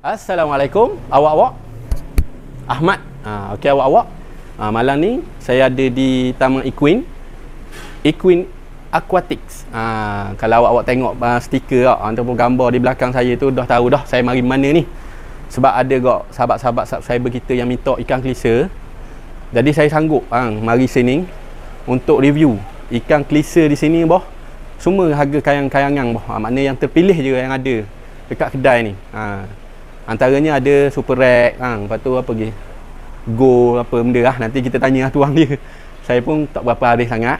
Assalamualaikum, awak-awak. Ahmad. Okey awak-awak. Malam ni saya ada di Taman Equine Aquatics. Kalau awak-awak tengok stiker ataupun gambar di belakang saya tu dah tahu dah saya mari mana ni. Sebab ada sahabat-sahabat subscriber kita yang minta ikan klisa. Jadi saya sanggup mari sini untuk review ikan klisa di sini boh. Semua harga kayang-kayangan boh. Maknanya yang terpilih je yang ada dekat kedai ni. Antaranya ada super rack, lepas tu apa lagi? Go apa benda lah. Nanti kita tanya tuang dia. Saya pun tak berapa arif sangat.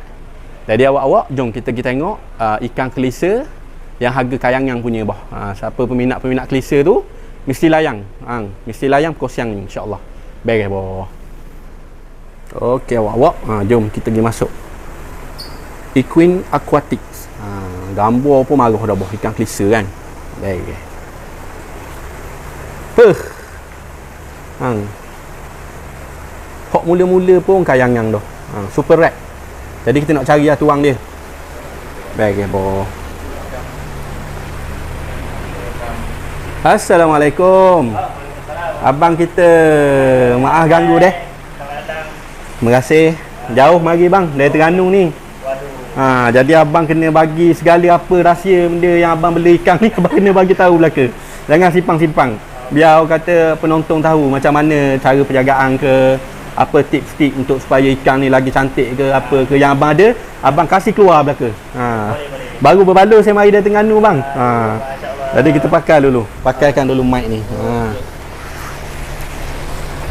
Jadi awak-awak jom kita pergi tengok ikan klisa yang harga kayangan punya boh. Siapa peminat-peminat klisa tu mesti layang. Mesti layang pukul siang ni insya-Allah. Beres boh. Okey awak-awak, jom kita pergi masuk. Equine Aquatics. Gambar pun marah dah boh ikan klisa kan. Beres. Hok mula-mula pun kayangan dah. Super rack. Jadi kita nak cari tuang dia. Baik boh. Assalamualaikum. Abang kita, maaf ganggu deh. Terima kasih. Jauh mari bang dari Terengganu ni. Jadi abang kena bagi segala apa rahsia benda yang abang beli ikan ni abang kena bagi tahu belaka. Jangan simpang-simpang. Biar orang kata penonton tahu macam mana cara penjagaan ke, apa tips-tips untuk supaya ikan ni lagi cantik ke, apa ke yang abang ada, abang kasih keluar belaka. Baru berbaloi saya mari dari Terengganu bang. Jadi kita pakaikan dulu mic ni.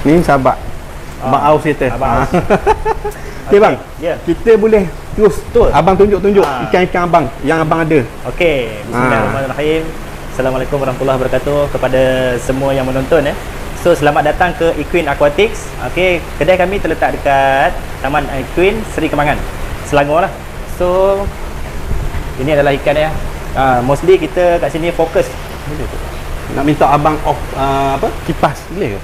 Ni sahabat Abang Aus kita. Okey bang. Kita boleh terus abang tunjuk ikan-ikan abang yang abang ada. Okey, bismillahirrahmanirrahim. Assalamualaikum warahmatullahi wabarakatuh kepada semua yang menonton So selamat datang ke Equine Aquatics. Okey, kedai kami terletak dekat Taman Equine Seri Kembangan, Selangor lah. So ini adalah ikan ya. Mostly kita kat sini fokus. Nak minta abang off kipas boleh ke?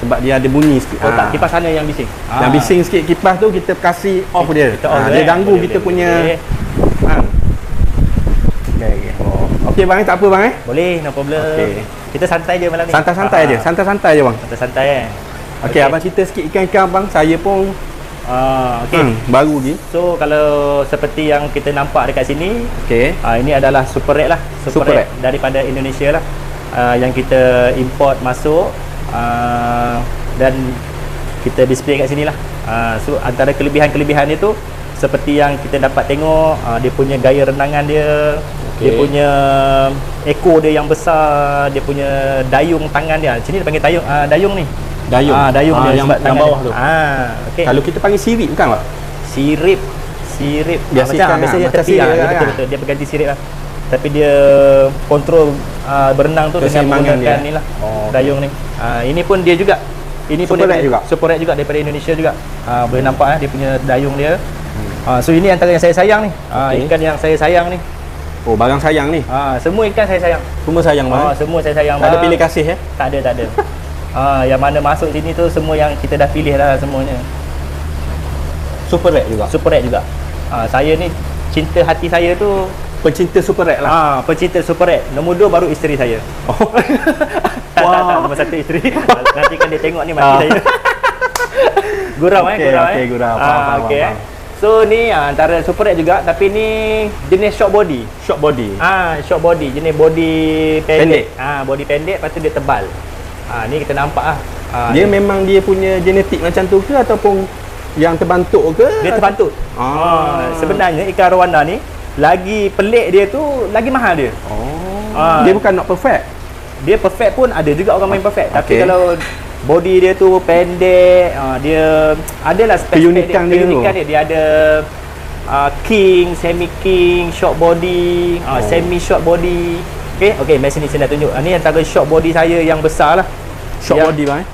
Sebab dia ada bunyi sikit. Tak, kipas sana yang bising. Yang bising sikit kipas tu kita kasih off dia. Dia ganggu kita punya. Okey bang, tak apa bang Boleh, no problem. Okay. Kita santai je malam ni. Santai-santai je. Santai-santai je bang. Santai-santai Okey, abang cerita sikit ikan-ikan abang. Saya pun okey. Baru lagi. So kalau seperti yang kita nampak dekat sini, ini adalah super rack lah. Super rack daripada Indonesia lah. Yang kita import masuk dan kita display kat sini lah. So antara kelebihan-kelebihan dia tu seperti yang kita dapat tengok, dia punya gaya renangan dia, dia punya ekor dia yang besar, dia punya dayung tangan dia. Sini dia panggil dayung ni. Dayung dia yang bawah tu. Kalau kita panggil sirip bukan pak? Sirip. Biasanya tepi betul. Dia berganti sirip lah. Tapi dia kontrol berenang tu dengan menggunakan ni lah, dayung ni. Ini pun dia juga. Ini pun super rack juga daripada Indonesia juga. Boleh nampak dia punya dayung dia. So ini antara yang saya sayang ni. Ikan yang saya sayang ni. Barang sayang ni. Semua ikan saya sayang. Semua sayang bang. Semua saya sayang. Tak ada pilih kasih Tak ada. Yang mana masuk sini tu semua yang kita dah pilih dah semuanya. Super rack juga. Saya ni cinta hati saya tu pencinta super rack lah. Pencinta super rack. Nombor 2 baru isteri saya. Tak, nombor 1 isteri. Nanti kan dia tengok ni mati saya. Gurau. Okey. So ni antara super rack juga, tapi ni jenis short body. Short body jenis body pendek. Body pendek, lepas tu dia tebal. Ni kita nampak dia memang dia punya genetik macam tu ke ataupun yang terbantuk ke? Dia terbantuk. Sebenarnya ikan arowana ni lagi pelik dia tu lagi mahal dia. Dia bukan not perfect. Dia perfect pun ada juga orang main perfect. Tapi kalau body dia tu pendek, dia adalah keunikan dia. Dia ada king, semi king, short body, semi short body. Okey, mari sini saya nak tunjuk. Ni antara short body saya yang besar lah. Short body bang.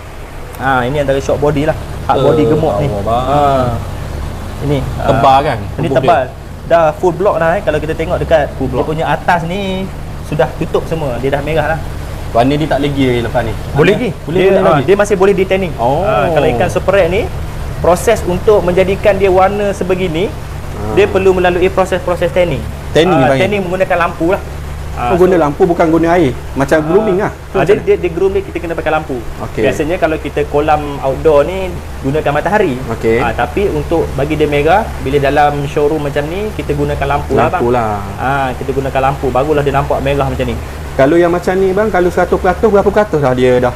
Ini antara short body lah. Hard body gemuk ni. Ini tebal kan? Ini tebal. Dah full block dah kalau kita tengok dekat dia punya atas ni sudah tutup semua. Dia dah merah lah. Warna dia tak lagi lepas ni. Boleh lagi. Dia masih boleh di tanning. Kalau ikan super rack ni proses untuk menjadikan dia warna sebegini, dia perlu melalui proses-proses tanning. Tanning menggunakan lampu lah. Guna lampu bukan guna air. Macam grooming lah. Dia grooming kita kena pakai lampu. Biasanya kalau kita kolam outdoor ni gunakan matahari. Tapi untuk bagi dia merah, bila dalam showroom macam ni kita gunakan lampu lah bang. Kita gunakan lampu, barulah dia nampak merah macam ni. Kalau yang macam ni bang, kalau 100% berapa peratus dah dia dah?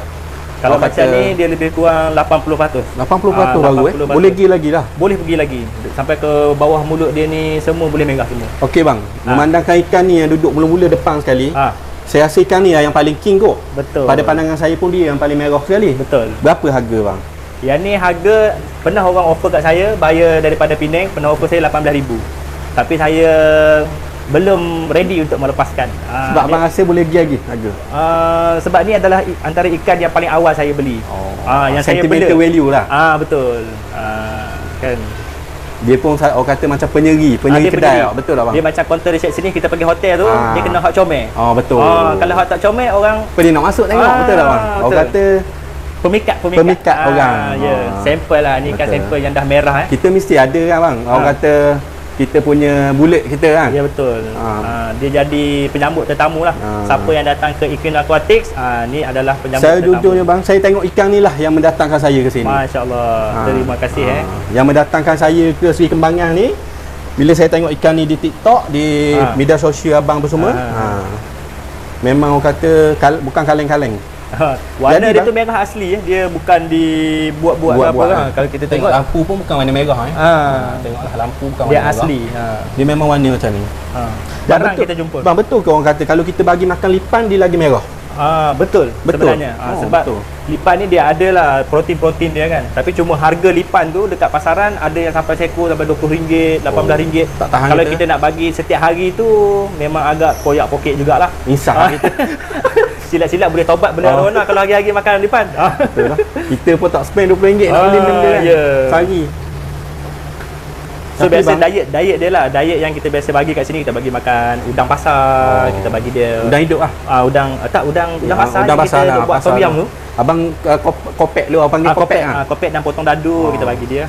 Kalau macam ni dia lebih kurang 80%. 80% baru boleh pergi lagi lah. Boleh pergi lagi. Sampai ke bawah mulut dia ni semua boleh merah semua. Okey bang, memandangkan ikan ni yang duduk mula-mula depan sekali. Saya rasa ikan ni lah yang paling king kot. Betul. Pada pandangan saya pun dia yang paling merah sekali. Betul. Berapa harga bang? Yang ni harga pernah orang offer kat saya, buyer daripada Penang pernah offer saya 18,000. Tapi saya belum ready untuk melepaskan. Sebab abang rasa boleh pergi lagi harga? Sebab ni adalah antara ikan yang paling awal saya beli. Yang saya beli value lah. Betul. Kan. Dia pun orang kata macam penyeri kedai. Betul tak bang? Dia macam counter reception ni, kita pergi hotel tu, dia kena hot comel. Betul. Kalau hot tak comel orang dia nak masuk tengok. Betul tak bang? Orang kata pemikat orang. Sampel lah ni, kan sampel yang dah merah. Kita mesti ada kan bang. Orang kata kita punya bulat kita kan. Ya betul. Dia jadi penyambut tetamu lah. Siapa yang datang ke Equine Aquatics, ni adalah penyambut saya tetamu. Jujurnya bang, saya tengok ikan ni lah yang mendatangkan saya ke sini. Masya-Allah. Terima kasih Yang mendatangkan saya ke Seri Kembangan ni, bila saya tengok ikan ni di TikTok, di media sosial abang tu semua, memang orang kata bukan kaleng-kaleng. Warna dia tu merah asli dia bukan dibuat-buat apa lah. Kalau kita tengok lampu pun bukan warna merah tengoklah lampu bukan dia warna asli merah. Dia memang warna macam ni. Jarang kita jumpa. Bang, betul ke orang kata kalau kita bagi makan lipan dia lagi merah? Betul sebenarnya. Sebab betul. Lipan ni dia adalah protein-protein dia kan. Tapi cuma harga lipan tu dekat pasaran ada yang sampai seekor sampai RM20, RM18. Tak tahan kalau kita nak bagi setiap hari tu memang agak koyak poket jugalah. Insaf kita. Silap-silap boleh taubat beli arona kalau hari-hari makan lipan. Betul lah. Kita pun tak spend RM20 nak beli benda kan. Sehari. So tapi biasa diet dia lah. Diet yang kita biasa bagi kat sini, kita bagi makan udang pasar, kita bagi dia udang hidup lah. Udang pasar. Udang pasar kita lah, buat tom yum tu. Abang kopek lu, abang panggil kopek ah. Kopek dan potong dadu kita bagi dia.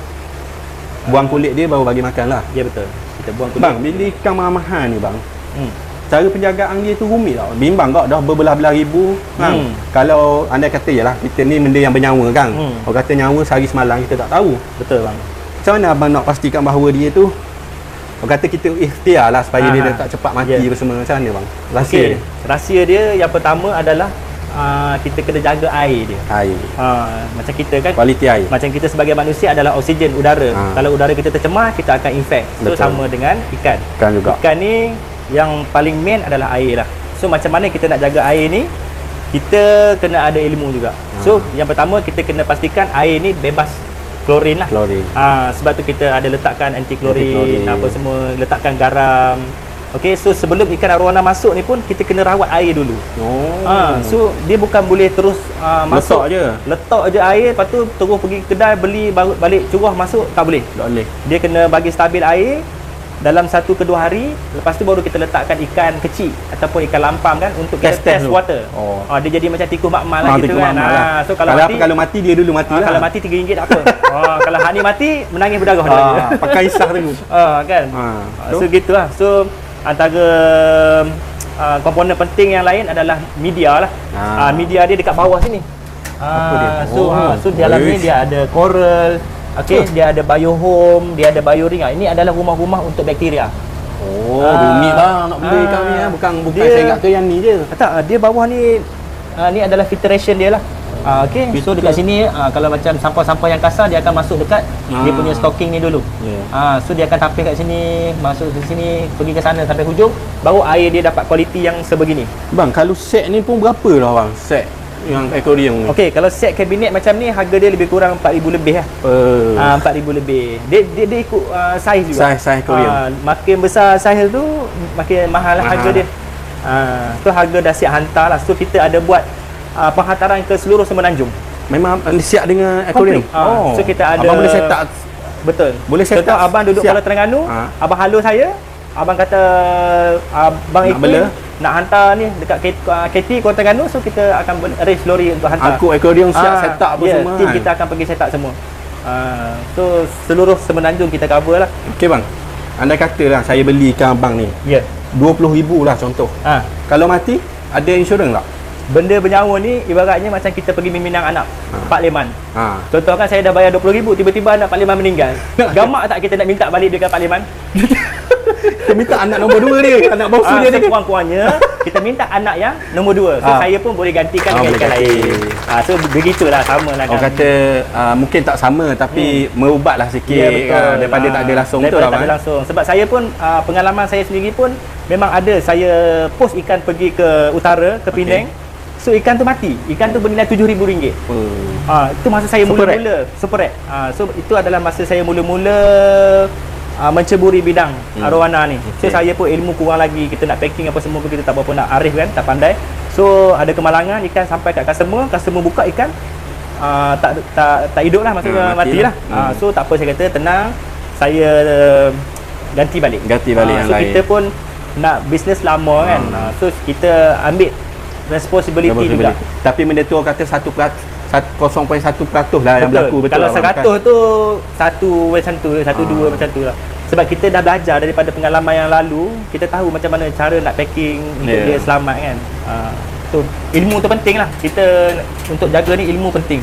Buang kulit dia baru bagi makan lah. Ya betul. Kita buang kulit. Bang, bila ikan mahal ni bang. Cara penjagaan dia tu rumit tau. Bimbang kau dah berbelah-belah ribu kan. Kalau anda kata yalah kita ni benda yang bernyawa kan. Orang kata nyawa sehari semalam kita tak tahu. Betul bang. Macam mana abang nak pastikan bahawa dia tu, orang kata kita ikhtiar lah supaya dia tak cepat mati apa semua. Macam mana bang? Rahsia dia yang pertama adalah kita kena jaga air dia. Macam kita kan, kualiti air. Macam kita sebagai manusia adalah oksigen udara. Kalau udara kita tercemar, kita akan infect. So sama dengan ikan. Ikan juga. Ikan ni yang paling main adalah air lah. So macam mana kita nak jaga air ni, kita kena ada ilmu juga. So yang pertama kita kena pastikan air ni bebas klorin lah. Sebab tu kita ada letakkan anti klorin apa semua, letakkan garam. Okey, so sebelum ikan arowana masuk ni pun kita kena rawat air dulu. So dia bukan boleh terus masuk letak je air, lepas tu terus pergi kedai beli balik curah masuk, tak boleh. Dia kena bagi stabil air dalam 1 ke 2 hari. Lepas tu baru kita letakkan ikan kecil ataupun ikan lampam kan untuk kita test water. Dia jadi macam tikus makmal lah gitu kan. So kalau mati dia dulu mati lah. Kalau mati RM3 tak apa. Kalau hak ni mati menangis berdarah dia. Pakai isah dulu. Kan. So gitulah. So antara komponen penting yang lain adalah media lah. Media dia dekat bawah sini. So dalam ni dia ada coral. Dia ada biohome, dia ada bioring. Ini adalah rumah-rumah untuk bakteria. Rumit lah nak beli kami bukan saya ingat tu yang ni je. Tak, dia bawah ni ni adalah filtration dia lah. So dekat sini kalau macam sampah-sampah yang kasar dia akan masuk dekat dia punya stocking ni dulu. So dia akan tapis kat sini, masuk ke sini, pergi ke sana sampai hujung, baru air dia dapat kualiti yang sebegini. Bang, kalau set ni pun berapa lah bang? Set yang aquarium ni. Kalau set kabinet macam ni harga dia lebih kurang 4,000 lebih lah. 4,000 lebih. Dia ikut saiz juga. Saiz aquarium. Makin besar saiz tu makin mahal lah harga dia. So harga dah siap hantar lah. So kita ada buat penghantaran ke seluruh Semenanjung. Memang siap dengan aquarium. So kita ada. Abang boleh set up. Betul. Boleh set up. Abang duduk Kuala Terengganu, abang halo saya, abang kata abang ikut nak hantar ni dekat KT Kuala Terengganu, so kita akan arrange lori untuk hantar. Aku aquarium siap set up apa semua. Tim kita akan pergi set up semua. So seluruh Semenanjung kita cover lah. Okey bang. Anda katalah saya beli ikan abang ni. 20,000 lah contoh. Kalau mati, ada insurans tak? Benda bernyawa ni ibaratnya macam kita pergi meminang anak Pak Leman. Contoh kan saya dah bayar 20,000, tiba-tiba anak Pak Leman meninggal. Gamak tak kita nak minta balik dekat Pak Leman? Kita minta anak nombor 2 dia, anak bongsu dia ni. Sekurang-kurangnya kita minta anak yang nombor 2. So saya pun boleh gantikan dengan ikan lain. So begitulah, sama lah. Orang kata mungkin tak sama tapi merubatlah sikit daripada tak ada langsung tu lah. Tak ada langsung. Sebab saya pun pengalaman saya sendiri pun memang ada, saya post ikan pergi ke utara, ke Penang. So ikan tu mati. Ikan tu bernilai RM7,000. Itu masa saya mula-mula super red. So itu adalah masa saya mula-mula menceburi bidang arowana ni. So saya pun ilmu kurang lagi, kita nak packing apa semua kita tak berapa nak arif kan, tak pandai. So ada kemalangan, ikan sampai kat customer buka ikan tak hidup lah, maksudnya matilah. So tak apa, saya kata tenang, saya ganti balik yang so lain. Kita pun nak bisnes lama kan. So kita ambil responsibility juga. Tapi benda tu orang kata 0.1% lah yang berlaku. Betul. Kalau 100 tu satu macam tu, 1-2 macam tu lah. Sebab kita dah belajar daripada pengalaman yang lalu, kita tahu macam mana cara nak packing untuk dia selamat kan. So ilmu tu penting lah. Kita untuk jaga ni ilmu penting.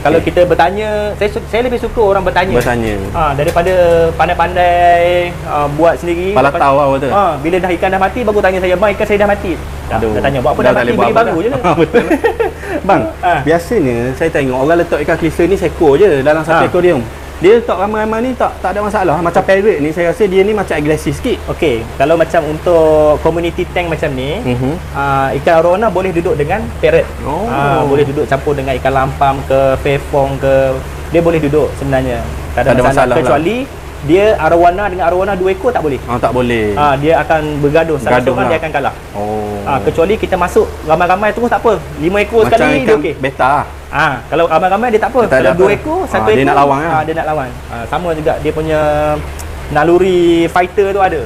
Kalau kita bertanya, saya lebih suka orang bertanya. Daripada pandai-pandai buat sendiri. Pala tahu lah betul. Bila dah ikan dah mati baru tanya saya, "Bang, ikan saya dah mati." Dah tanya, "Buat apa dah mati? Beli baru je." Betul. Bang, biasanya saya tengok orang letak ikan klisa ni seekor je dalam satu aquarium. Dia letak ramai-ramai ni tak ada masalah. Macam parrot ni saya rasa dia ni macam agresif sikit. Okey, kalau macam untuk community tank macam ni, ikan arowana boleh duduk dengan parrot. Boleh duduk campur dengan ikan lampam ke, fefong ke, dia boleh duduk sebenarnya. Tak ada masalah. Kecuali dia arowana dengan arowana 2 ekor tak boleh. Tak boleh. Dia akan bergaduh. Salah seorang dia akan kalah. Kecuali kita masuk ramai-ramai terus tak apa. 5 ekor macam sekali dia okey. Beta. Kalau ramai-ramai dia tak apa. Kalau 2 ekor, 1 ekor dia nak lawan kan. Dia nak lawan. Sama juga dia punya naluri fighter tu ada.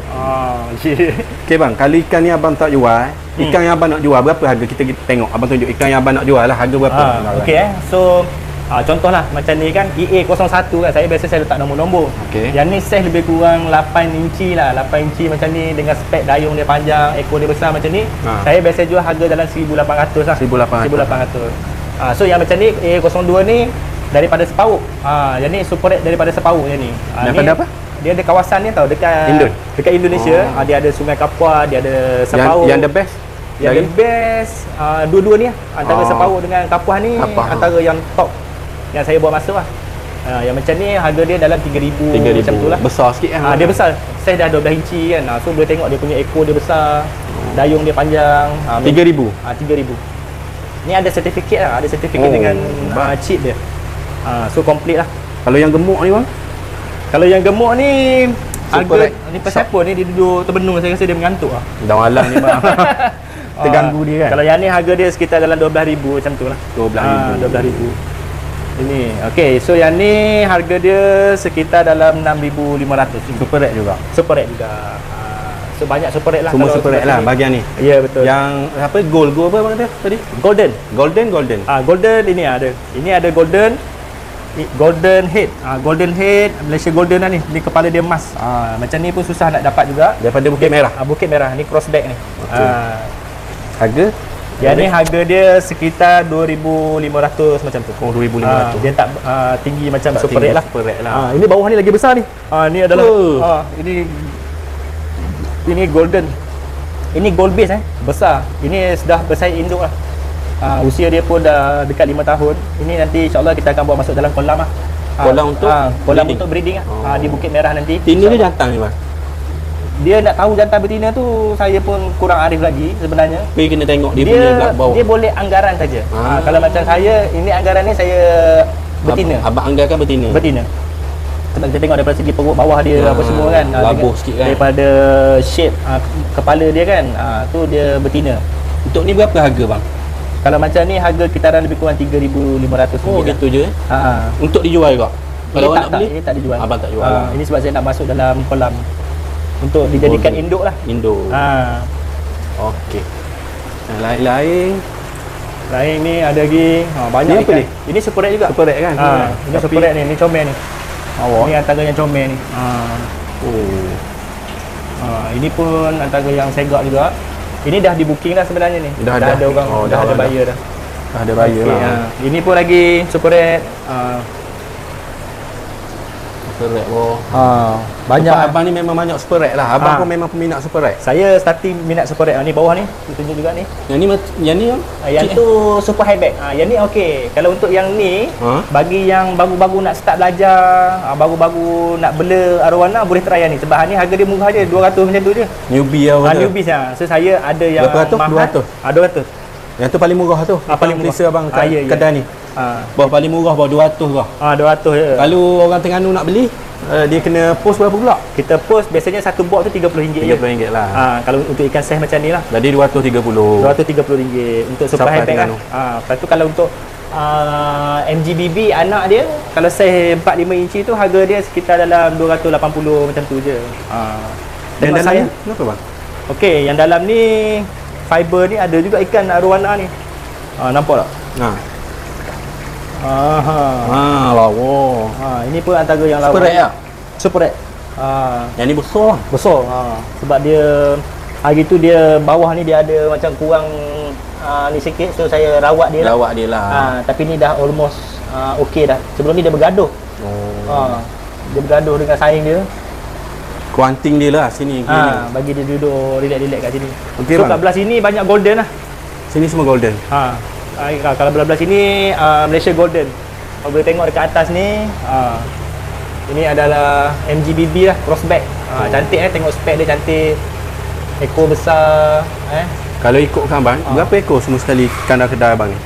Okey bang, kalau ikan ni abang tak jual, ikan yang abang nak jual berapa harga? Kita tengok abang tunjuk ikan yang abang nak jual lah, harga berapa? Okey so contohlah macam ni kan, EA01 kan, saya letak nombor-nombor. Yang ni saiz lebih kurang 8 inci lah, 8 inci macam ni dengan spek dayung dia panjang, ekor dia besar macam ni. Saya biasa jual harga dalam 1,800 lah. 1,800. So yang macam ni EA02 ni daripada separuh. Yang ni super red daripada separuh yang ni. Daripada ni, apa? Dia ada kawasan ni tau, dekat Indonesia. Dia ada Sungai Kapuas, dia ada separuh. Yang the best? Yang the best dua-dua ni lah. Antara separuh dengan Kapuas ni antara yang top yang saya buat masuk lah. Yang macam ni harga dia dalam 3,000 macam tu lah. Besar sikit kan? Dia besar. Saiz dah 12 inci kan. So boleh tengok dia punya ekor dia besar. Dayung dia panjang. 3,000? 3,000. Ni ada sertifikat lah. Ada sertifikat dengan chip dia. So complete lah. Kalau yang gemuk ni bang? Kalau yang gemuk ni harga ni pasal apa ni dia duduk terbenung, saya rasa dia mengantuk lah. Dah malam ni bang. Terganggu dia kan? Kalau yang ni harga dia sekitar dalam 12,000 macam tu lah. 12,000. Ini okey, so yang ni harga dia sekitar dalam 6,500. Super red juga. Super red juga. So banyak super red lah. Semua super red lah bahagian ni. Ya betul. Yang apa gold apa bang tadi? Golden. Golden ini ada. Ini ada golden head. Golden head, Malaysia golden lah ni. Ni kepala dia emas. Macam ni pun susah nak dapat juga. Daripada Bukit Merah. Bukit Merah. Ni crossback ni. Harga? Yang ni harga dia sekitar 2,500 macam tu. 2,500. Dia tak tinggi macam super red lah. Ini bawah ni lagi besar ni. Ni adalah ini golden. Ini gold base besar. Ini sudah bersaing induk lah. Usia dia pun dah dekat 5 tahun. Ini nanti insya-Allah kita akan bawa masuk dalam kolam lah. Kolam untuk breeding lah. Di Bukit Merah nanti. Betina dia jantan ni bang? Dia nak tahu jantan betina tu saya pun kurang arif lagi sebenarnya. Tapi kena tengok dia punya belak bawah. Dia boleh anggaran saja. Kalau macam saya, ini anggaran ni saya betina. Abang anggarkan betina? Betina. Sebab kita tengok daripada segi perut bawah dia apa semua kan. Labuh sikit kan. Daripada shape kepala dia kan. Tu dia betina. Untuk ni berapa harga bang? Kalau macam ni harga kitaran lebih kurang 3,500. Gitu je. Untuk dijual juga? Kalau orang nak beli? Ini tak dijual. Abang tak jual. Ini sebab saya nak masuk dalam kolam untuk dijadikan induk lah. Induk. Okey. Lain ni ada lagi. Banyak ni apa ni? Ini super red juga. Super red kan? Ini super red ni. Ini comel ni. Ini antara yang comel ni. Ini pun antara yang segak juga. Ini dah di booking dah sebenarnya ni. Dah ada orang, dah ada buyer dah. Dah ada buyer lah. Ini pun lagi Super Red. Super Red Banyak. Abang ni memang banyak Super Red lah. Abang pun memang peminat Super Red. Saya starting minat Super Red. Ni bawah ni, tunjuk juga ni. Yang ni yang tu super high back. Yang ni okey. Kalau untuk yang ni, bagi yang baru-baru nak start belajar, baru-baru nak bela arwana, boleh try yang ni. Sebab ni harga dia murah je, 200 macam tu je. Newbie lah. Newbie lah. So saya ada yang berapa ratus? Mahal. 200. Yang tu paling murah tu. Paling murah. Selesa abang kedai ni. Bawah paling murah bawah 200 lah. 200 je. Kalau orang Terengganu nak beli, dia kena post berapa pula? Kita post biasanya satu box tu RM30 je. RM30 lah. Kalau untuk ikan saiz macam ni lah. Jadi RM230 untuk super high back lah. Lepas tu kalau untuk MGBB anak dia, kalau saiz 4-5 inci tu harga dia sekitar dalam 280 macam tu je. Dan dalam ni kenapa bang? Okey, yang dalam ni fiber ni ada juga ikan arwana ni. Nampak tak? Lawa. Ini pun antara yang lawa. Super Red lah? Super Red. Yang ni besar. Besar. Sebab dia hari tu dia bawah ni dia ada macam kurang ni sikit, so saya rawat dia lah. Tapi ni dah almost okey dah. Sebelum ni dia bergaduh. Dia bergaduh dengan saing dia. Kuanting dia lah sini. Bagi dia duduk relax-relax kat sini. Okay, so kat belah sini banyak golden lah. Sini semua golden. Kalau belah-belah sini Malaysia golden. Kalau boleh tengok dekat atas ni, ini adalah MGBB lah, crossback. Cantik tengok spek dia cantik. Ekor besar. Kalau ikutkan bang, berapa ekor semua sekali ikan dalam kedai abang ni?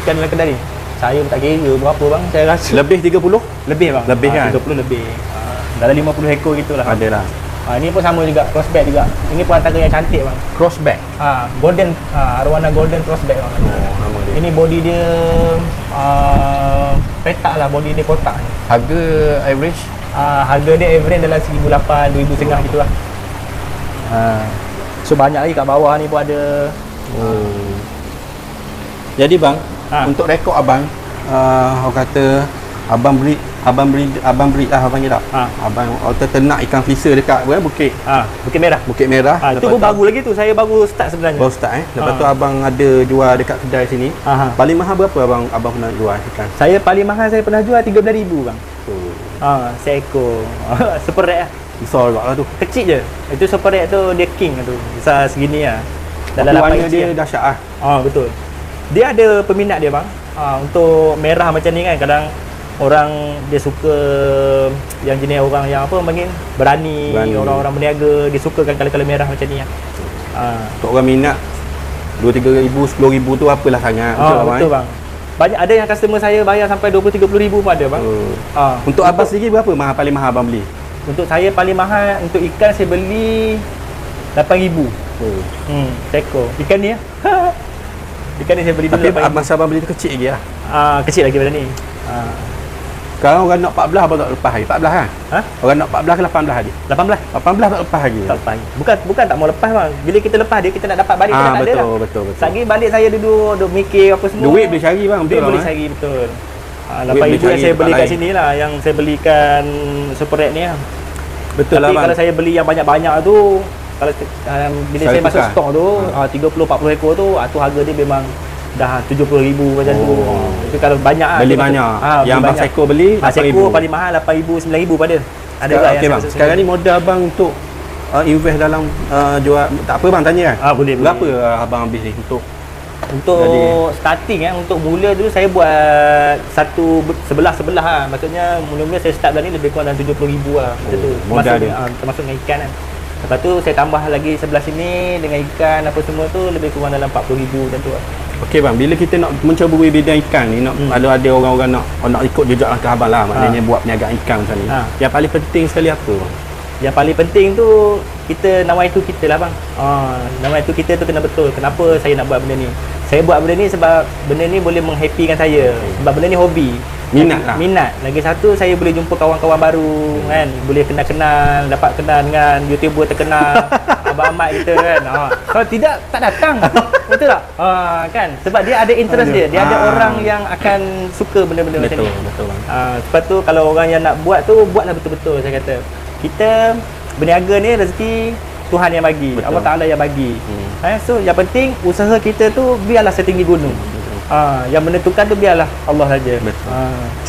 Ikan dalam kedai ni, saya pun tak kira berapa bang, saya rasa lebih 30? Lebih bang. Lebih kan? 30 lebih. Dalam 50 ekor gitulah. Ada lah. Ini pun sama juga, crossback juga. Ini pun antara yang cantik bang. Crossback? Golden, arwana golden crossback bang. Nama dia. Ini body dia petak lah, body dia kotak. Harga average? Harga dia average dalam 1,800, 2,500 gitu lah. So banyak lagi kat bawah ni pun ada. Jadi bang, untuk rekod abang, orang kata abang beri abang kata. Abang ternak ikan fliser dekat Bukit Merah. Bukit Merah. Itu pun baru lagi tu. Saya baru start sebenarnya. Baru start Lepas tu abang ada jual dekat kedai sini. Paling mahal berapa abang pernah jual ikan? Saya paling mahal saya pernah jual 13,000 bang. Seekor. Super Red lah. Besar juga lah tu. Kecil je. Itu Super Red tu dia king tu. Besar segini lah. Dalam warna dia dahsyat betul. Dia ada peminat dia bang. Untuk merah macam ni kan, kadang orang dia suka yang jenis orang yang apa panggil berani. Orang-orang berniaga dia sukakan kala-kala merah macam ni lah. Untuk orang minat 2-3 ribu, 10 ribu tu apalah sangat. Betul bang. Banyak ada yang customer saya bayar sampai 20-30 ribu pun ada bang. Untuk abang sendiri berapa paling mahal abang beli? Untuk saya paling mahal untuk ikan saya beli 8,000. Seekor. Ikan ni ikan ni saya beli dulu. Tapi masa abang beli tu kecil lagi lah. Kecil lagi macam ni. Sekarang orang nak 14 abang tak lepas lagi. 14 kan? Orang nak 14 ke 18 tadi? 18 tak lepas lagi. Tak lepas lagi. Bukan tak mau lepas bang. Bila kita lepas dia, kita nak dapat balik, kita tak ada lah. Betul. Sagi balik saya duduk mikir apa semua. Duit boleh cari bang. Duit boleh cari, betul. 8,000 yang saya beli kat sini lah. Yang saya belikan Super Red ni lah. Betul lah bang. Tapi kalau saya beli yang banyak-banyak tu, kalau bila saya masuk stok tu 30-40 ekor tu, harga dia memang dah 70,000 macam tu. Itu kalau banyak beli banyak. Yang abang seekor beli 8,000. Seekor paling mahal 8,000, 9,000 pada. Ada juga yang bang. Sekarang ni modal abang untuk invest dalam jual, tak apa bang tanya kan? Boleh. Berapa abang habis ni untuk starting untuk mula dulu saya buat satu sebelah lah. Maksudnya mula-mula saya start ni lebih kurang dalam 70,000 lah. Macam tu. Modal dia. Termasuk dengan ikan kan. Lepas tu saya tambah lagi sebelah sini dengan ikan apa semua tu lebih kurang dalam 40,000 macam tu lah. Okey bang, bila kita nak menceburi bidang ikan ni, ada orang-orang nak ikut jejak langkah abang lah, maknanya buat perniagaan ikan macam ni. Yang paling penting sekali apa bang? Yang paling penting tu kita nawai tu kita lah bang. Nawai tu kita tu kena betul. Kenapa saya nak buat benda ni? Saya buat benda ni sebab benda ni boleh menghappykan saya. Sebab benda ni hobi. Minat. Lagi satu, saya boleh jumpa kawan-kawan baru kan. Boleh kenal, dapat kenal dengan YouTuber terkenal. Abang Ahmad kita kan. Kalau tidak, tak datang. Betul tak? Kan? Sebab dia ada interest dia. Dia ada orang yang akan suka benda-benda macam ni. Betul bang. Sebab tu kalau orang yang nak buat tu, buatlah betul-betul saya kata. Kita berniaga ni rezeki Tuhan yang bagi. Betul. Allah Taala yang bagi. So yang penting usaha kita tu biarlah setinggi gunung. Yang menentukan tu biarlah Allah saja.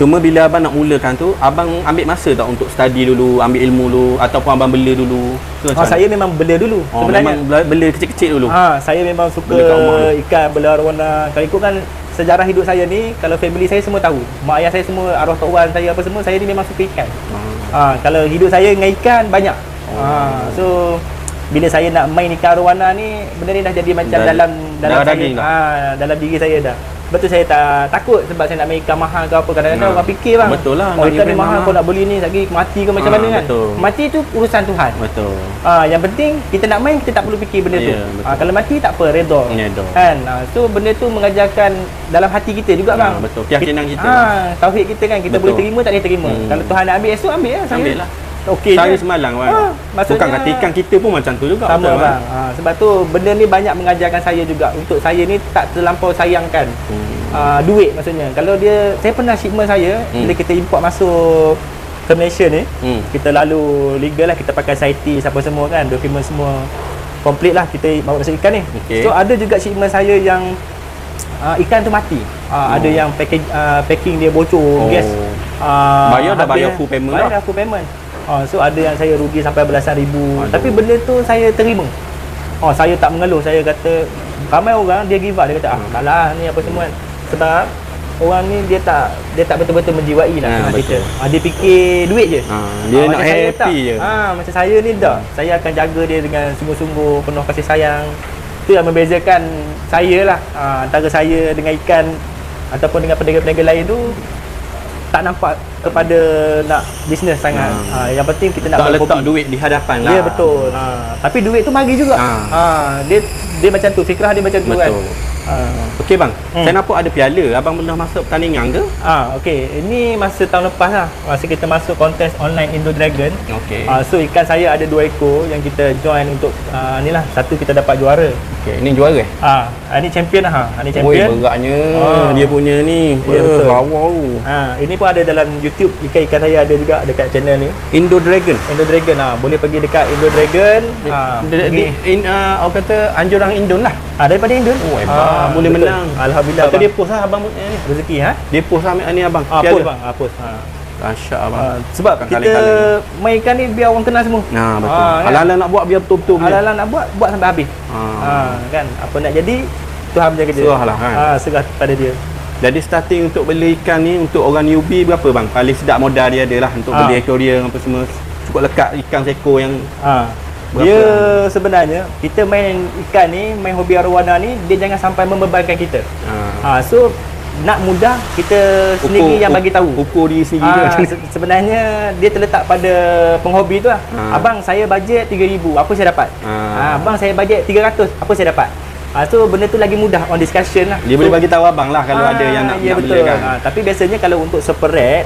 Cuma bila abang nak mulakan tu, abang ambil masa tak untuk study dulu, ambil ilmu dulu, ataupun abang bela dulu? Saya memang bela dulu sebenarnya. Memang bela kecil-kecil dulu. Saya memang suka ikan, bela arwana. Kalau ikutkan sejarah hidup saya ni, kalau family saya semua tahu. Mak ayah saya semua, arwah tok wan saya apa semua, saya ni memang suka ikan. Kalau hidup saya dengan ikan banyak. So bila saya nak main ikan arwana ni, benda ni dah jadi macam dalam saya, dalam diri saya dah. Betul, saya tak takut sebab saya nak main ikan mahal ke apa. Kadang-kadang orang fikir bang, betul lah, ikan ni mahal, kau nak beli ni lagi mati ke macam mana kan. Mati tu urusan Tuhan. Betul. Yang penting kita nak main, kita tak perlu fikir benda tu. Kalau mati tak apa, redha. Kan. So benda tu mengajarkan dalam hati kita juga bang. Betul. Keyakinan kita. Tauhid kita kan, kita boleh terima tak boleh terima. Kalau Tuhan nak ambil esok, ambil lah. Ambil lah. Okey. Saya semalang bang. Bukan kata ikan kita pun macam tu juga. Sama bang. Sebab tu benda ni banyak mengajarkan saya juga. Untuk saya ni tak terlampau sayangkan duit maksudnya. Kalau saya pernah shipment saya, bila kita import masuk ke Malaysia ni, kita lalu legal lah, kita pakai CITES apa semua kan, dokumen semua komplit lah, kita bawa masuk ikan ni. So ada juga shipment saya yang ikan tu mati. Ada yang packing dia bocor, gas. Bayar full payment. Bayar full payment. So ada yang saya rugi sampai belasan ribu. Tapi benda tu saya terima. Saya tak mengeluh. Saya kata ramai orang dia give up, dia kata tak lah ni apa semua kan. Sebab orang ni dia tak betul-betul menjiwai lah dengan kita. Dia fikir duit je. Dia nak happy je. Macam saya ni tak. Saya akan jaga dia dengan sungguh-sungguh, penuh kasih sayang. Itu yang membezakan saya lah, antara saya dengan ikan ataupun dengan peniaga-peniaga lain tu. Tak nampak kepada nak bisnes sangat. Yang penting kita nak letak duit di hadapan lah. Ya betul. Tapi duit tu mari juga. Dia macam tu, fikrah dia macam tu kan. Okey bang, saya nampak ada piala. Abang pernah masuk pertandingan ke? Okey, ini masa tahun lepas lah. Masa kita masuk kontes online Indo Dragon. Okey. So ikan saya ada 2 ekor yang kita join untuk ni lah, satu kita dapat juara. Okey, ini juara ini champion lah. Ini champion. Beratnya dia punya ni. Ya, betul. Wow. Ini pun ada dalam YouTube, ikan-ikan saya ada juga dekat channel ni. Indo Dragon. Boleh pergi dekat Indo Dragon. Orang kata anjuran Indon lah. Daripada Indon. Boleh betul. Menang. Alhamdulillah. Dia post lah abang ni. Rezeki Dia post lah ni abang. Post bang, post. Dahsyat abang. Sebab kita mainkan ni biar orang kenal semua. Betul. Hal-hal nak buat biar betul-betul. Hal-hal nak buat sampai habis. Kan. Apa nak jadi Tuhan punya kerja. Serah lah kan. Serah pada dia. Jadi starting untuk beli ikan ni untuk orang newbie berapa bang? Paling sedap modal dia adalah untuk beli aquarium apa semua. Cukup lekat ikan seekor yang dia sebenarnya kita main ikan ni, main hobi arwana ni, dia jangan sampai membebankan kita. So nak mudah kita sendiri yang bagi tahu. Ukur diri sendiri. Sebenarnya dia terletak pada penghobi tu lah. Abang saya bajet 3,000, apa saya dapat? Abang saya bajet 300, apa saya dapat? So benda tu lagi mudah on discussion lah. Dia boleh bagi tahu abang lah kalau ada yang nak betul. beli kan. Tapi biasanya kalau untuk super red,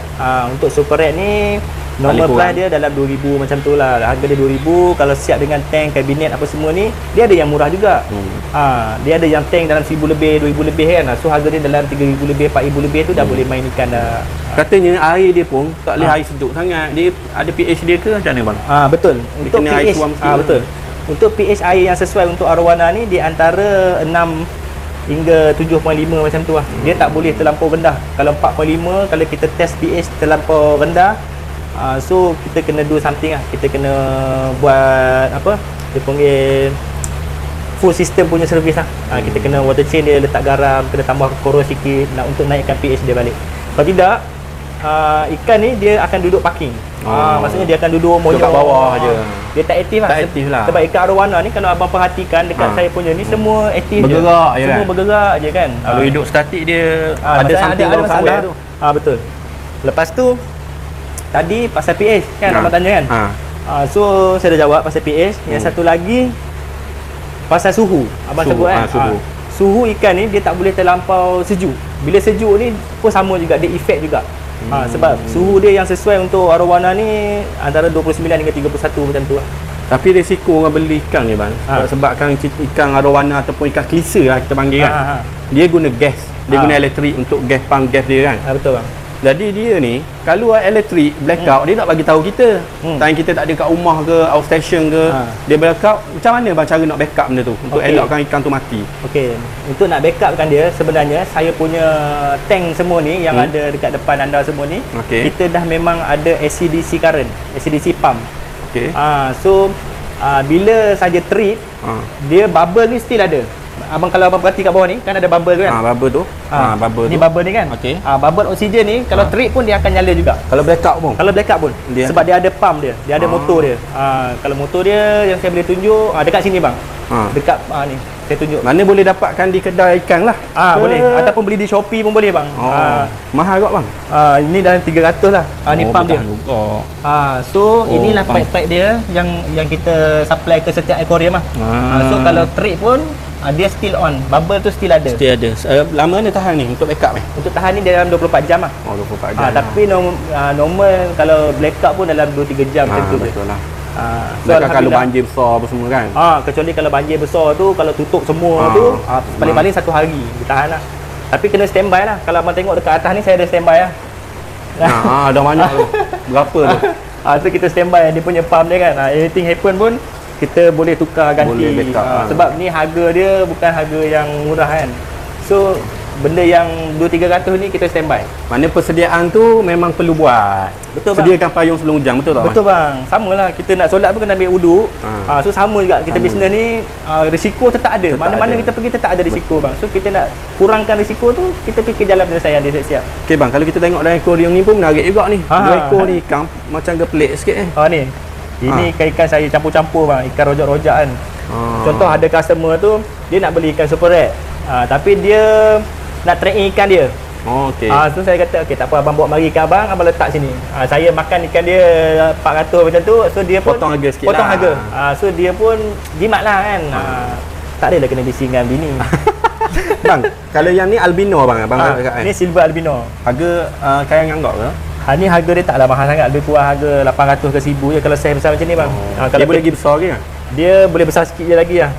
ni normal price dia dalam 2,000 macam tu lah. Harga dia 2,000. Kalau siap dengan tank, kabinet apa semua ni, dia ada yang murah juga. Dia ada yang tank dalam 1,000 lebih, 2,000 lebih kan. So harga dia dalam 3,000 lebih, 4,000 lebih tu dah boleh main ikan dah. Katanya air dia pun tak boleh air sejuk sangat. Dia ada pH dia ke macam mana bang? Betul. Untuk pH betul. Untuk pH air yang sesuai untuk arwana ni di antara 6 hingga 7.5 macam tu lah. Dia tak boleh terlampau rendah. Kalau 4.5, kalau kita test pH terlampau rendah, so kita kena do something lah. Kita kena buat apa? Dia panggil full system punya servis lah. Kita kena water change dia, letak garam, kena tambah koros sikit untuk naikkan pH dia balik. Kalau tidak, ikan ni dia akan duduk parking. Maksudnya dia akan duduk monyong kat bawah je. Dia tak aktif lah. Sebab ikan arwana ni kalau abang perhatikan dekat saya punya ni semua aktif je. Bergerak je semua kan? Bergerak je kan. Kalau hidup statik dia ada something ada wrong somewhere tu. Betul. Lepas tu tadi pasal pH kan abang tanya kan. So saya dah jawab pasal pH. Yang satu lagi pasal suhu. Abang sebut kan. Suhu ikan ni dia tak boleh terlampau sejuk. Bila sejuk ni pun sama juga, dia efek juga. Sebab suhu dia yang sesuai untuk arwana ni antara 29 hingga 31 macam tu lah. Tapi risiko orang beli ikan ni bang, sebabkan ikan arwana ataupun ikan klisa lah kita panggil kan. Dia guna gas, dia guna elektrik untuk gas pump gas dia kan. Betul bang. Jadi dia ni kalau elektrik blackout dia nak bagi tahu kita. Time kita tak ada kat rumah ke, outstation ke, dia blackout, macam mana bang cara nak backup benda tu untuk elakkan ikan tu mati? Okey, untuk nak backupkan dia sebenarnya saya punya tank semua ni yang ada dekat depan anda semua ni, kita dah memang ada AC/DC current, AC/DC pump. Okey. So bila saja trip, dia bubble ni still ada. Kalau abang perhati kat bawah ni kan ada bubble tu kan? Bubble tu. Bubble ni tu. Bubble ni kan? Okey. Bubble oksigen ni kalau trip pun dia akan nyala juga. Kalau blackout pun. Kalau blackout pun. Sebab dia ada pump dia. Dia ada motor dia. Kalau motor dia yang saya boleh tunjuk dekat sini bang. Dekat ni saya tunjuk. Mana boleh dapatkan di kedai ikan lah. Boleh. Ataupun beli di Shopee pun boleh bang. Mahal kot bang. Ini dalam 300 lah. Ni pump dia. So inilah pipe-pipe dia yang kita supply ke setiap aquarium lah. So kalau trip pun dia still on, bubble tu still ada. Still ada. Lama ni tahan ni untuk backup ni? Untuk tahan ni dalam 24 jam lah. 24 jam. Tapi normal kalau blackout pun dalam 2-3 jam tentu betul lah. So kalau banjir besar apa semua kan? Kecuali kalau banjir besar tu, kalau tutup semua tu paling-paling 1 hari dia tahan lah. Tapi kena standby lah. Kalau abang tengok dekat atas ni saya ada standby lah. Dah banyak tu. Berapa tu? So kita standby dia punya pump dia kan. Anything happen pun kita boleh tukar ganti. Boleh backup, sebab ni harga dia bukan harga yang murah kan. So benda yang 2-300 ni kita standby. Mana persediaan tu memang perlu buat. Betul bang. Sediakan payung sebelum hujan, betul tak? Betul bang. Samalah kita nak solat pun kena ambil wuduk. So sama juga kita bisnes ni risiko tetap ada. Mana-mana kita pergi tetap ada risiko bang. So kita nak kurangkan risiko tu, kita fikir jalan penyelesaian dia siap-siap. Okey bang, kalau kita tengok dalam aquarium ni pun menarik juga ni. 2 ekor ni ikan macam gepelik sikit ni. Ini ikan saya campur-campur bang, ikan rojak-rojak kan. Contoh ada customer tu dia nak beli ikan super red. Tapi dia nak tracking ikan dia. Okey. So saya kata okey tak apa, abang bawa mari ikan abang letak sini. Saya makan ikan dia 400 macam tu. So dia pun potong harga sikit potong lah. harga. So dia pun jimat lah kan. Tak adalah kena bising dengan bini. Bang, kalau yang ni albino bang cakap kan. Ni silver albino. Harga kayak nganggok ke? Ni harga dia taklah mahal sangat, lebih kurang harga 800 ke 1000 je kalau saiz besar macam ni bang. Kalau dia boleh lagi besar ke? Dia boleh besar sikit je lagi lah.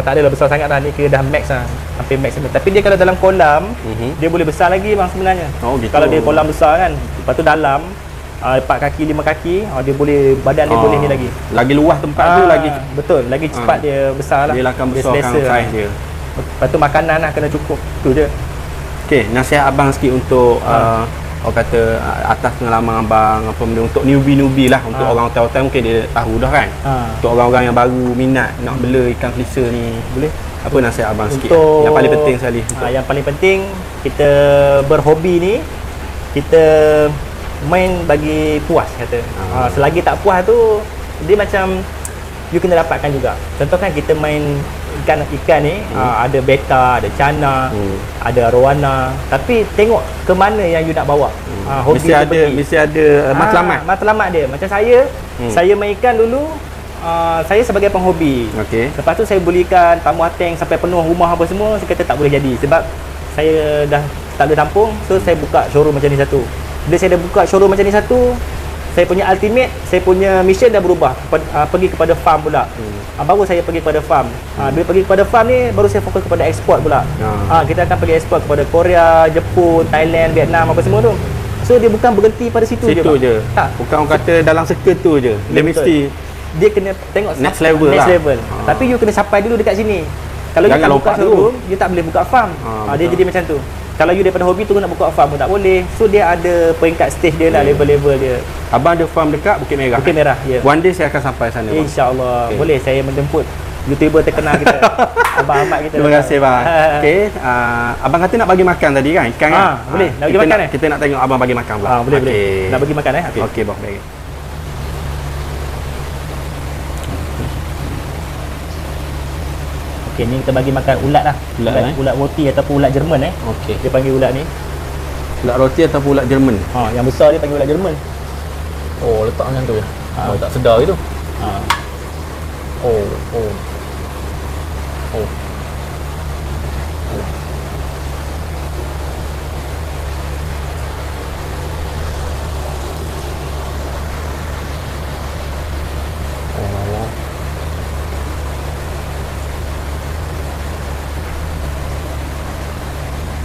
Tak adalah besar sangat lah, ni kira dah max lah, hampir max. Tapi dia kalau dalam kolam dia boleh besar lagi bang sebenarnya. Gitu. Kalau dia kolam besar kan, lepas tu dalam 4 kaki 5 kaki dia boleh, badan dia boleh ni lagi. Lagi luas tempat tu lagi betul, lagi cepat dia besar lah. Dia akan besarkan saiz dia. Lepas tu makanan lah kena cukup, tu je. Okey, nasihat abang sikit untuk orang kata atas pengalaman abang apa benda untuk newbie lah, untuk orang hotel-hotel mungkin dia tahu dah kan. Untuk orang-orang yang baru minat nak bela ikan kelisa ni, boleh apa nasihat abang sikit yang paling penting sekali? Yang paling penting kita berhobi ni, kita main bagi puas kata. Selagi tak puas tu dia macam you kena dapatkan juga. Contoh kan kita main ikan ni ada beta, ada cana, ada arowana, tapi tengok ke mana yang you nak bawa. Hobi mesti ada matlamat dia. Macam saya main ikan dulu, saya sebagai penghobi. Lepas tu saya belikan tamu tank sampai penuh rumah apa semua, saya kata tak boleh jadi sebab saya dah tak boleh tampung. So saya buka showroom macam ni satu. Bila saya dah buka showroom macam ni satu, saya punya ultimate, saya punya mission dah berubah, pergi kepada farm pula. Baru saya pergi kepada farm. Bila pergi kepada farm ni, baru saya fokus kepada ekspor pula. Kita akan pergi ekspor kepada Korea, Jepun, Thailand, Vietnam apa semua tu. So dia bukan berhenti pada situ je. Tak. Bukan orang kata dalam circle tu je. Dia mesti dia kena tengok next level. Tapi you kena sampai dulu dekat sini. Kalau you tak buka showroom, you tak boleh buka farm. Dia jadi macam tu. Kalau you daripada hobi tu nak buka farm pun tak boleh. So dia ada peringkat stage dia lah, level-level dia. Abang ada farm dekat Bukit Merah. Bukit Merah, ya. One day saya akan sampai sana. InsyaAllah. Boleh saya menjemput YouTuber terkenal kita. Abang Ahmad kita. Terima kasih bang. Okey, abang kata nak bagi makan tadi kan ikan kan? Boleh. Nak bagi makan kita nak tengok abang bagi makan pula. Boleh. Nak bagi makan Okey bang, baik. Okey, ni kita bagi makan ulat lah. Ulat roti ataupun ulat Jerman Okey. Dia panggil ulat ni. Ulat roti ataupun ulat Jerman? Yang besar dia panggil ulat Jerman. Oh, letak macam tu ya. Tak sedar itu. Oh.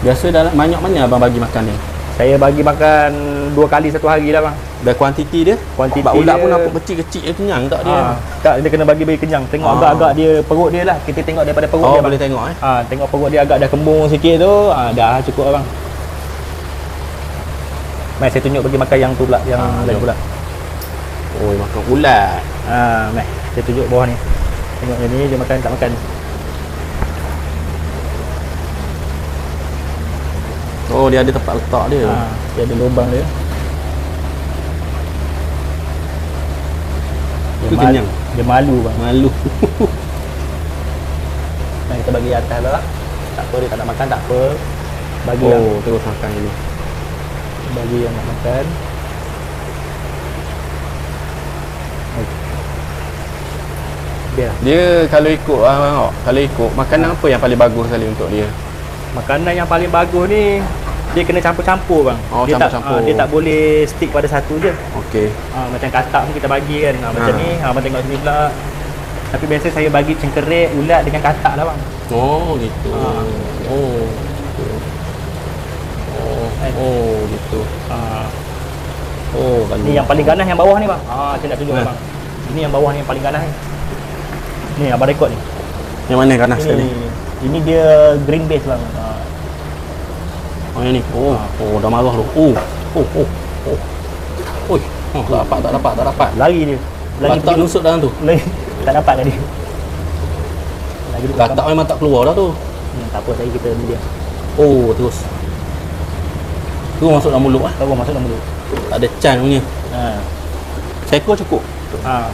Biasa dalam banyak mana abang bagi makan ni? Saya bagi makan 2 kali satu hari lah bang. Dan kuantiti dia? Kuantiti Bak ulat dia, pun nampak kecil-kecil dia kenyang tak dia? Tak, dia kena bagi kenyang. Tengok agak-agak dia perut dia lah. Kita tengok daripada perut dia. Boleh tengok Tengok perut dia agak dah kembung sikit tu, dah cukup lah bang. Mai saya tunjuk bagi makan yang tu pula, yang lain pula. Oh, makan ulat. Mai saya tunjuk bawah ni. Tengok dia ni, dia makan tak makan. Oh, dia ada tempat letak dia. Dia ada lubang dia. Dia kenyang. Dia malu bang. Malu. Nah, kita bagi atas lah. Tak apa, dia tak nak makan tak apa. Bagi terus makan ini. Bagi yang nak makan. Biar. Dia kalau ikut kalau ikut makanan apa yang paling bagus sekali untuk dia? Makanan yang paling bagus ni dia kena campur-campur bang. Dia Campur-campur. dia tak boleh stick pada satu je. Okey. Macam katak pun kita bagi kan. Macam ni, abang tengok sini pula. Tapi biasa saya bagi cengkerik, ulat dengan katak lah bang. Oh, gitu. Oh, gitu. Ni yang paling ganas yang bawah ni bang. Saya nak tunjuk bang. Ini yang bawah ni yang paling ganas ni. Ni abang rekod ni. Yang mana ganas sekali? Ini dia green base bang. Yang ni. Dah marah tu. Oi, tak dapat. Lari dia. Lagi tak nusuk dalam tu. Tak dapat tadi. Lagi tak memang tak keluar dah tu. Tak apa, saya kita ni dia. Terus. Tu masuk dalam mulut Masuk dalam mulut. Tak ada can punya. Seekor cukup.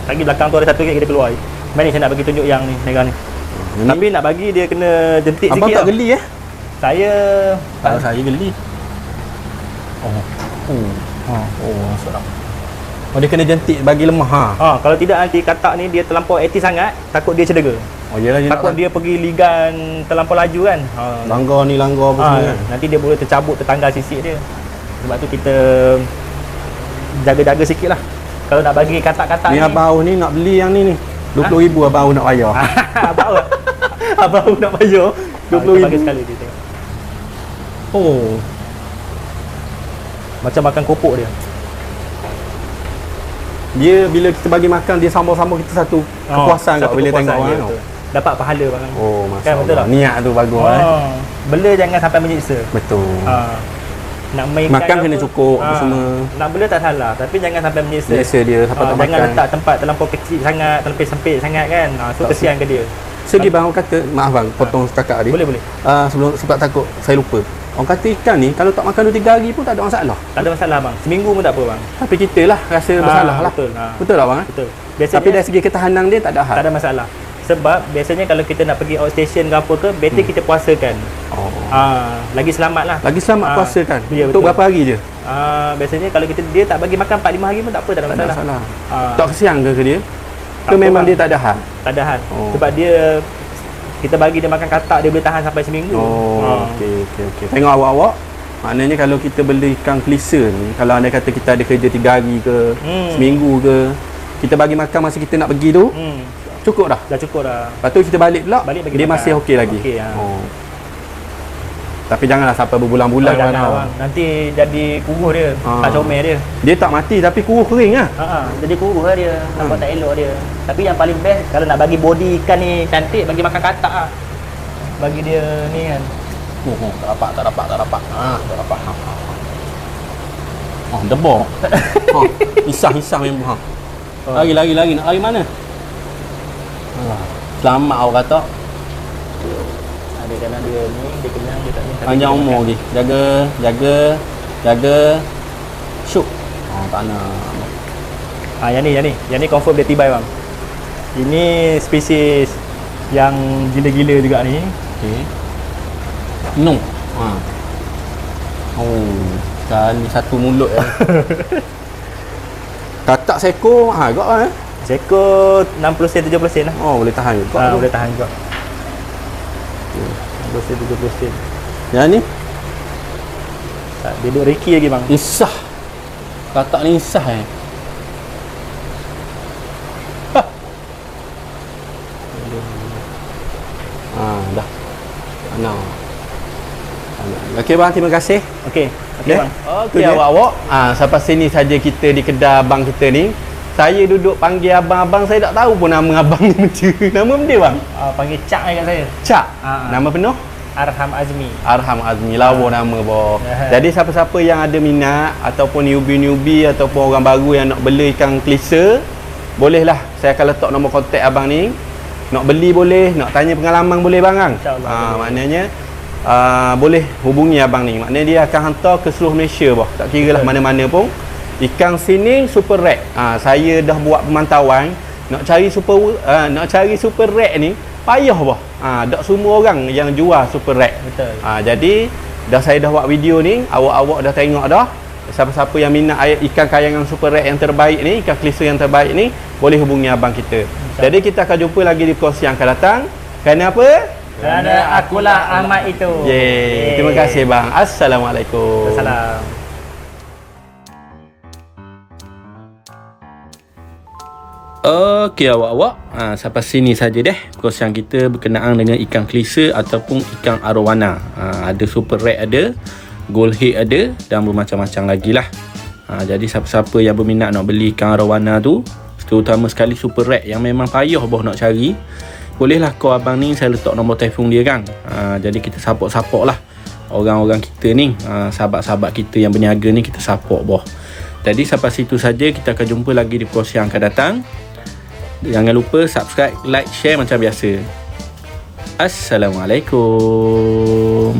Kaki belakang tu ada satu lagi kita keluar. Mari saya nak bagi tunjuk yang ni, merah ni. Tapi nak bagi dia kena jentik sikit. Abang tak geli Saya kalau saya geli. Masuk dalam. Dia kena jentik bagi lemah kalau tidak nanti katak ni dia terlampau aktif sangat, takut dia cedera. Yelah, takut dia pergi ligan terlampau laju kan. Langgar apa semua kan. Nanti dia boleh tercabut, tertanggal sisik dia. Sebab tu kita jaga-jaga sikit lah. Kalau nak bagi katak-katak ni abang ni nak beli yang ni 20,000 abang nak bayar. abang nak bayar 20,000 bagi sekali dia tengok. Macam makan kopok dia. Dia bila kita bagi makan dia sambal-sambal kita satu kepuasan kat bila tengok orang. Dapat pahala bang. Kan betul tak? Niat tu bagus Bela jangan sampai menyiksa. Betul. Nak mainkan makan kena cukup semua. Nak bela tak salah, tapi jangan sampai menyiksa. Menyiksa dia sampai tak makan. Jangan letak tempat terlampau kecil sangat, terlampau sempit sangat kan. So kesian ke dia. Segi bang orang kata, maaf bang, potong kakak tadi. Boleh. Sebab takut saya lupa. Orang kata ikan ni kalau tak makan 2-3 hari pun tak ada masalah. Tak ada masalah bang. Seminggu pun tak apa bang. Tapi kita lah rasa bersalah lah. Betul tak bang? Betul. Tapi dari segi ketahanan dia tak ada hal. Tak ada masalah. Sebab biasanya kalau kita nak pergi outstation ke apa ke, better kita puasakan. Lagi selamat lah. Lagi selamat puasakan. Ya, untuk berapa hari je? Biasanya kalau dia tak bagi makan 4-5 hari pun tak apa, tak ada masalah. Tak kesian ke dia? Ke memang dia tak ada hal? Tak ada hal. Sebab dia kita bagi dia makan katak, dia boleh tahan sampai seminggu. Okey. Tengok awak-awak. Maknanya kalau kita beli ikan kelisa ni, kalau anda kata kita ada kerja 3 hari ke, seminggu ke, kita bagi makan masa kita nak pergi tu, cukup dah? Dah cukup dah. Lepas tu kita balik pula, dia makan. Masih okey lagi? Okey. Tapi janganlah sampai berbulan-bulan jangan. Nanti jadi kuruh dia, tak comel dia. Dia tak mati tapi kuruh kering lah. Jadi kuruh lah dia, nampak tak elok dia. Tapi yang paling best, kalau nak bagi body ikan ni cantik, bagi makan katak lah. Bagi dia ni kan. Tak dapat. Debok. Hisah memang. Lari. Nak lari mana? Selamat awak kata. Kerana dia ni, dia kenyang, dia tak ni. Panjang umur lagi. Jaga. Syuk. Tak nak. Yang ni confirm dia tibai bang. Ini spesies yang gila-gila juga ni. Okey. No. Kali satu mulut katak seekor agak lah Seekor 60 sen 70 sen lah. Boleh tahan juga. Boleh tahan juga. 60 sen 70 sen. Yang ni? Dia duduk reki lagi bang. Insah. Katak ni insah dah. Okey Okey bang, terima kasih. Okey bang. Okey awak-awak. Sampai sini saja kita di kedai abang kita ni. Saya duduk panggil abang-abang, saya tak tahu pun nama abang ni macam. Nama dia bang? Panggil Cak kat saya. Cak. Nama penuh? Arham Azmi. Arham Azmi, lawa nama boh. Jadi siapa-siapa yang ada minat ataupun newbie ataupun orang baru yang nak beli ikan klisa, bolehlah saya akan letak nombor kontak abang ni. Nak beli boleh, nak tanya pengalaman boleh bang kan? InsyaAllah. Maknanya boleh hubungi abang ni. Maknanya dia akan hantar ke seluruh Malaysia boh. Tak kira lah mana-mana pun. Ikan sini super red. Saya dah buat pemantauan, nak cari super red ni payah boh. Tak semua orang yang jual super red. Betul. Jadi saya dah buat video ni, awak-awak dah tengok dah. Siapa-siapa yang minat ikan kayangan super red yang terbaik ni, ikan klisa yang terbaik ni, boleh hubungi abang kita. Jadi kita akan jumpa lagi di kos yang akan datang. Kerana apa? Kerana akulah Ahmad itu. Terima kasih bang. Assalamualaikum. Assalam. Okey awak-awak, sampai sini saja deh kos yang kita berkenaan dengan ikan klisa ataupun ikan arowana. Ada super red ada, gold head ada dan bermacam-macam lagi lah. Jadi siapa-siapa yang berminat nak beli ikan arowana tu, terutama sekali super red yang memang payah boh nak cari, bolehlah call abang ni, saya letak nombor telefon dia kan. Jadi kita support lah orang-orang kita ni, sahabat-sahabat kita yang berniaga ni, kita support boh. Jadi sampai situ saja, kita akan jumpa lagi di kos yang akan datang. Jangan lupa subscribe, like, share macam biasa. Assalamualaikum.